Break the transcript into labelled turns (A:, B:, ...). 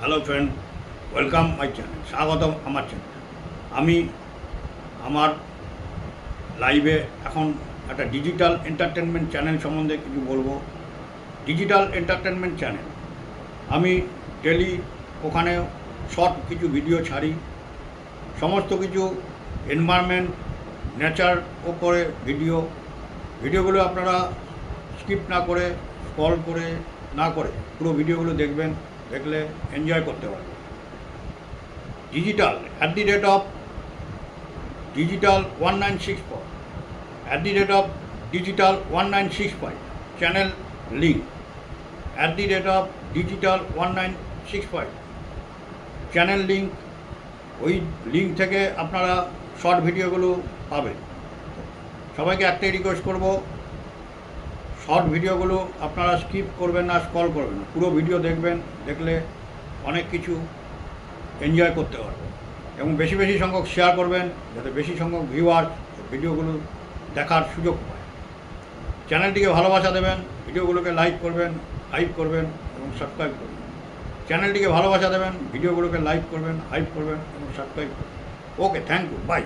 A: Hello friend, welcome my channel, স্বাগতম আমার channel. আমি আমার লাইভে এখন একটা ডিজিটাল এন্টারটেনমেন্ট চ্যানেল সম্বন্ধে কিছু বলবো। ডিজিটাল এন্টারটেনমেন্ট চ্যানেল আমি ডেলি ওখানে শর্ট কিছু ভিডিও ছাড়ি, সমস্ত কিছু এনভায়রনমেন্ট, নেচার ওপরে ভিডিওগুলো আপনারা স্কিপ না করে, স্ক্রল করে না করে পুরো ভিডিওগুলো দেখবেন, দেখলে এনজয় করতে পারবেন। Digital @digital 1964 @digital 1965 channel link @digital 1965 channel link. ওই লিঙ্ক থেকে আপনারা শর্ট ভিডিওগুলো পাবেন। সবাইকে একটাই রিকোয়েস্ট করব, শর্ট ভিডিওগুলো আপনারা স্কিপ করবেন না, স্ক্রল করবেন না, পুরো ভিডিও দেখবেন, দেখলে অনেক কিছু এনজয় করতে পারবেন। এবং বেশি বেশি সংখ্যক শেয়ার করবেন, যাতে বেশি সংখ্যক ভিউয়ার ভিডিওগুলো দেখার সুযোগ পায়। চ্যানেলটিকে ভালোবাসা দেবেন, ভিডিওগুলোকে লাইক করবেন, হাইপ করবেন এবং সাবস্ক্রাইব করবেন। চ্যানেলটিকে ভালোবাসা দেবেন, ভিডিওগুলোকে লাইক করবেন, হাইপ করবেন এবং সাবস্ক্রাইব করবেন। ওকে, থ্যাংক ইউ, বাই।